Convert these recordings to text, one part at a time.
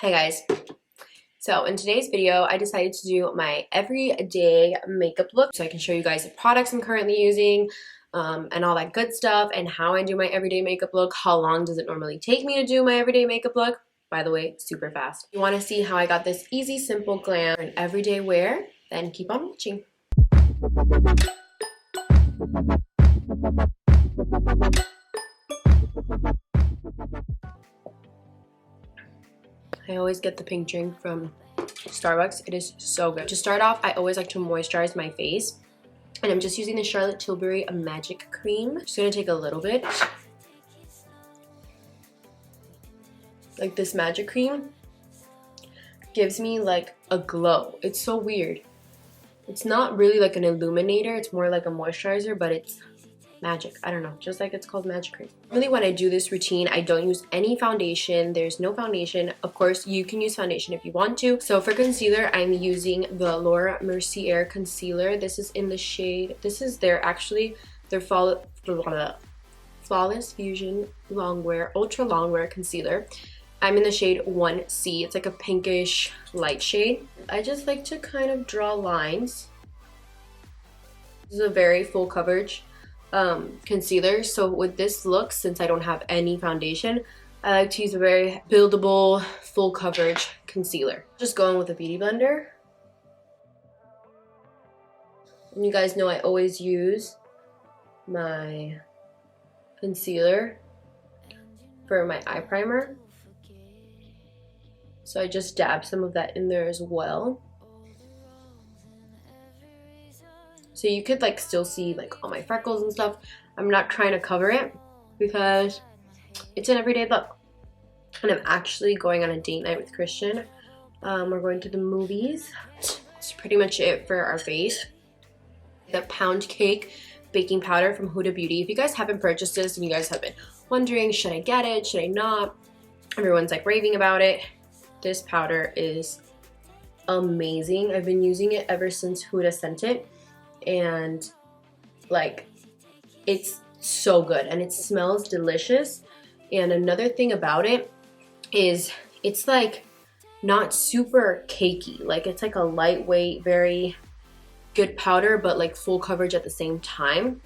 Hi guys. So in today's video, I decided to do my everyday makeup look so I can show you guys the products I'm currently using and all that good stuff and how I do my everyday makeup look. How long does it normally take me to do my everyday makeup look? By the way, super fast. If you want to see how I got this easy, simple glam and everyday wear, then keep on watching. I always get the pink drink from Starbucks. It is so good. To start off, I always like to moisturize my face. And I'm just using the Charlotte Tilbury Magic Cream. Just gonna take a little bit. Like this Magic Cream gives me like a glow. It's so weird. It's not really like an illuminator. It's more like a moisturizer, but it's magic. I don't know, just like it's called Magic Cream. Really, when I do this routine, I don't use any foundation. There's no foundation. Of course, you can use foundation if you want to. So for concealer, I'm using the Laura Mercier concealer. This is in the shade, this is their Flawless Fusion Longwear, Ultra Longwear Concealer. I'm in the shade 1C. It's like a pinkish light shade. I just like to kind of draw lines. This is a very full coverage concealer. So with this look, since I don't have any foundation, I like to use a very buildable full coverage concealer. Just going with a beauty blender. And you guys know I always use my concealer for my eye primer. So I just dab some of that in there as well. So you could like still see like all my freckles and stuff. I'm not trying to cover it because it's an everyday look. And I'm actually going on a date night with Christian. We're going to the movies. That's pretty much it for our face. The Pound Cake baking powder from Huda Beauty. If you guys haven't purchased this and you guys have been wondering, should I get it, should I not? Everyone's like raving about it. This powder is amazing. I've been using it ever since Huda sent it. And like it's so good and it smells delicious. And another thing about it is it's like not super cakey. Like it's like a lightweight, very good powder, but like full coverage at the same time.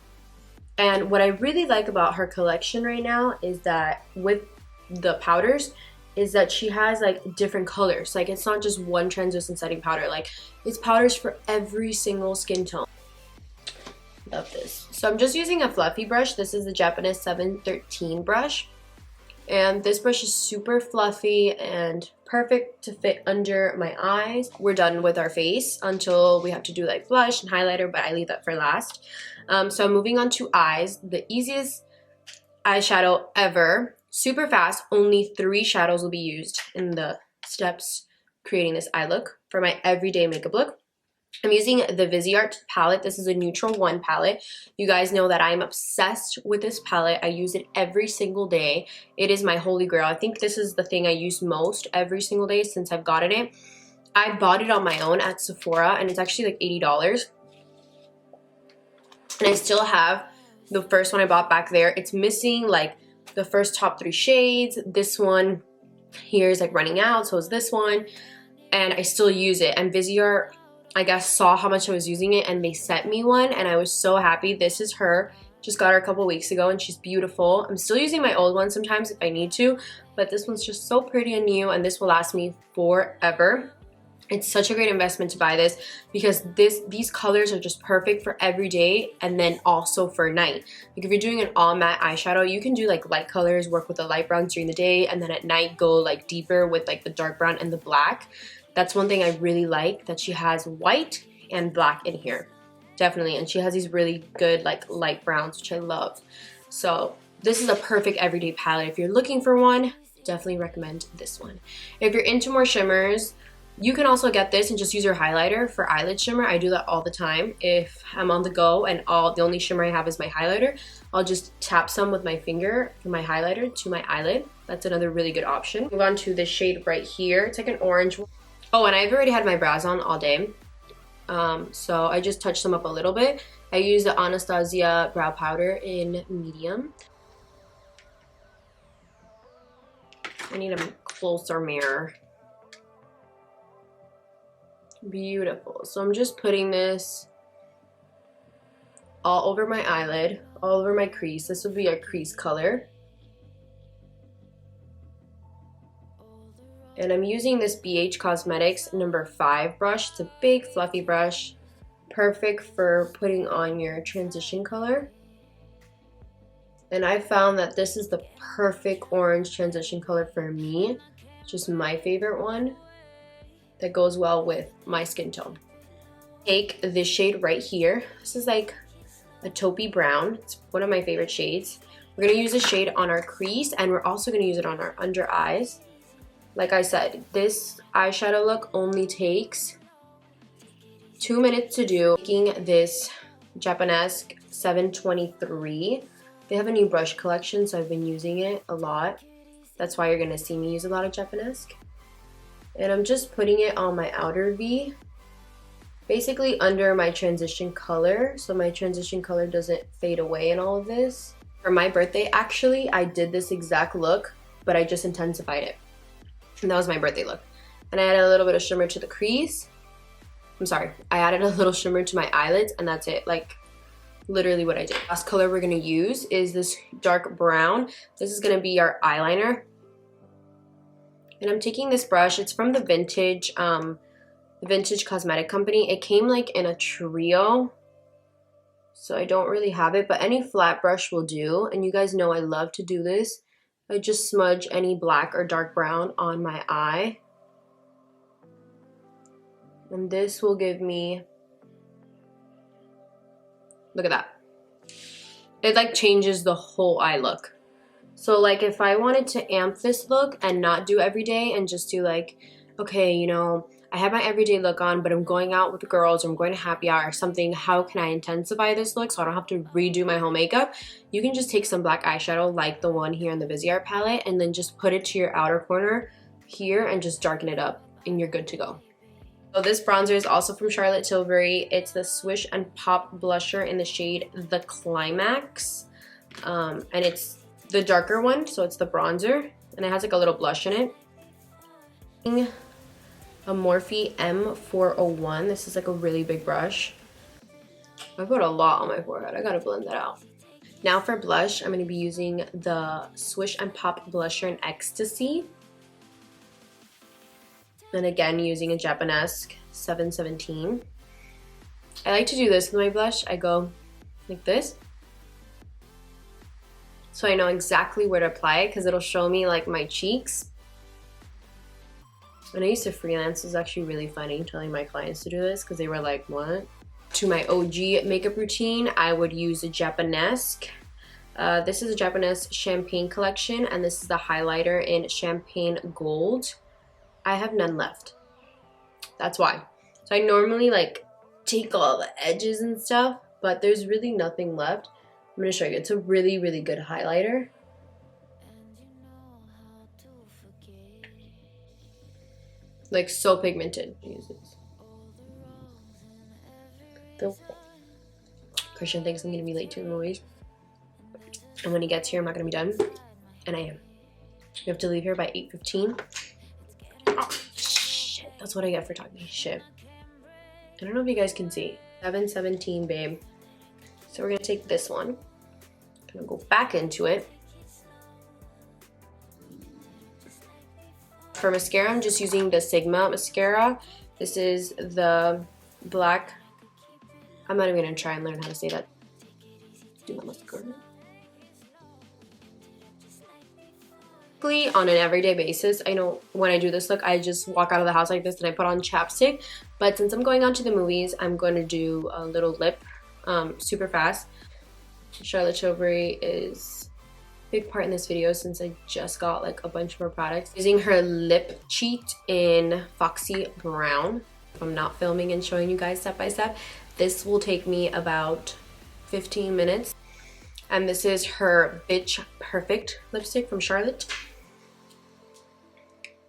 And what I really like about her collection right now is that with the powders is that she has like different colors. Like it's not just one translucent setting powder. Like it's powders for every single skin tone. Love this. So I'm just using a fluffy brush. This is the Japanese 713 brush. And this brush is super fluffy and perfect to fit under my eyes. We're done with our face until we have to do like blush and highlighter, but I leave that for last. So I'm moving on to eyes. The easiest eyeshadow ever. Super fast. Only 3 shadows will be used in the steps creating this eye look for my everyday makeup look. I'm using the Viseart palette. This is a neutral 1 palette. You guys know that I'm obsessed with this palette. I use it every single day. It is my holy grail. I think this is the thing I use most every single day since I've gotten it. I bought it on my own at Sephora and it's actually like $80. And I still have the first one I bought back there. It's missing like the first top 3 shades. This one here is like running out, so is this one. And I still use it. And Viseart, I guess, saw how much I was using it and they sent me one and I was so happy. This is her. Just got her a couple weeks ago and she's beautiful. I'm still using my old one sometimes if I need to, but this one's just so pretty and new and this will last me forever. It's such a great investment to buy this because these colors are just perfect for every day and then also for night. Like if you're doing an all matte eyeshadow, you can do like light colors, work with the light browns during the day and then at night go like deeper with like the dark brown and the black. That's one thing I really like, that she has white and black in here. Definitely. And she has these really good like light browns, which I love. So this is a perfect everyday palette. If you're looking for one, definitely recommend this one. If you're into more shimmers, you can also get this and just use your highlighter for eyelid shimmer. I do that all the time. If I'm on the go and the only shimmer I have is my highlighter, I'll just tap some with my finger from my highlighter to my eyelid. That's another really good option. Move on to the shade right here. It's like an orange. Oh, and I've already had my brows on all day. So I just touched them up a little bit. I use the Anastasia brow powder in medium. I need a closer mirror. Beautiful. So I'm just putting this all over my eyelid, all over my crease. This would be our crease color. And I'm using this BH Cosmetics number 5 brush. It's a big fluffy brush, perfect for putting on your transition color. And I found that this is the perfect orange transition color for me. Just my favorite one that goes well with my skin tone. Take this shade right here. This is like a taupey brown. It's one of my favorite shades. We're gonna use this shade on our crease, and we're also gonna use it on our under eyes. Like I said, this eyeshadow look only takes 2 minutes to do. Taking this Japanese 723. They have a new brush collection, so I've been using it a lot. That's why you're gonna see me use a lot of Japanese. And I'm just putting it on my outer V, basically under my transition color, so my transition color doesn't fade away in all of this. For my birthday, actually, I did this exact look, but I just intensified it. And that was my birthday look. And I added a little bit of shimmer to the crease. I'm sorry, I added a little shimmer to my eyelids, and that's it. Like, literally what I did. Last color we're gonna use is this dark brown. This is gonna be our eyeliner. And I'm taking this brush. It's from the Vintage Cosmetic Company. It came like in a trio, so I don't really have it, but any flat brush will do. And you guys know I love to do this. I just smudge any black or dark brown on my eye. And this will give me, look at that. It like changes the whole eye look. So like if I wanted to amp this look and not do everyday and just do like, okay, you know, I have my everyday look on, but I'm going out with the girls or I'm going to happy hour or something, how can I intensify this look so I don't have to redo my whole makeup? You can just take some black eyeshadow like the one here in the Viseart palette and then just put it to your outer corner here and just darken it up and you're good to go. So this bronzer is also from Charlotte Tilbury. It's the Swish and Pop blusher in the shade The Climax. And it's the darker one, so it's the bronzer. And it has like a little blush in it. A Morphe M401. This is like a really big brush. I put a lot on my forehead. I gotta blend that out. Now for blush, I'm gonna be using the Swish and Pop blusher in Ecstasy. And again, using a Japanese 717. I like to do this with my blush. I go like this. So I know exactly where to apply it because it'll show me like my cheeks. When I used to freelance, it was actually really funny telling my clients to do this because they were like, what? To my OG makeup routine, I would use a Japanese. This is a Japanese Champagne collection, and this is the highlighter in Champagne Gold. I have none left. That's why. So I normally like take all the edges and stuff, but there's really nothing left. I'm gonna show you. It's a really, really good highlighter. Like so pigmented. Use this. Christian thinks I'm gonna be late to the movies. And when he gets here, I'm not gonna be done. And I am. We have to leave here by 8:15. Oh, shit. That's what I get for talking shit. I don't know if you guys can see. 717, babe. So we're gonna take this one. I'm gonna go back into it. For mascara, I'm just using the Sigma mascara. This is the black. I'm not even gonna try and learn how to say that. Do my mascara. On an everyday basis, I know when I do this look, I just walk out of the house like this and I put on chapstick. But since I'm going out to the movies, I'm going to do a little lip super fast. Charlotte Tilbury is a big part in this video since I just got like a bunch more products. Using her lip cheat in Foxy Brown. If I'm not filming and showing you guys step by step, this will take me about 15 minutes. And this is her Bitch Perfect lipstick from Charlotte.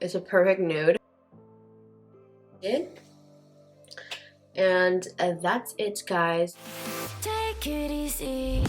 It's a perfect nude. And that's it, guys. Take it easy.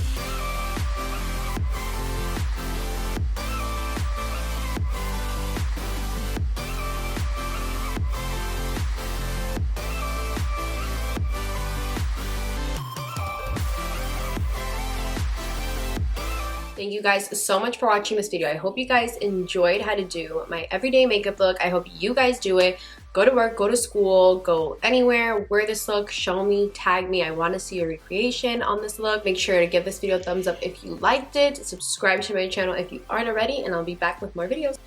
Thank you guys so much for watching this video. I hope you guys enjoyed how to do my everyday makeup look. I hope you guys do it. Go to work, go to school, go anywhere, wear this look, show me, tag me. I want to see your recreation on this look. Make sure to give this video a thumbs up if you liked it. Subscribe to my channel if you aren't already, and I'll be back with more videos.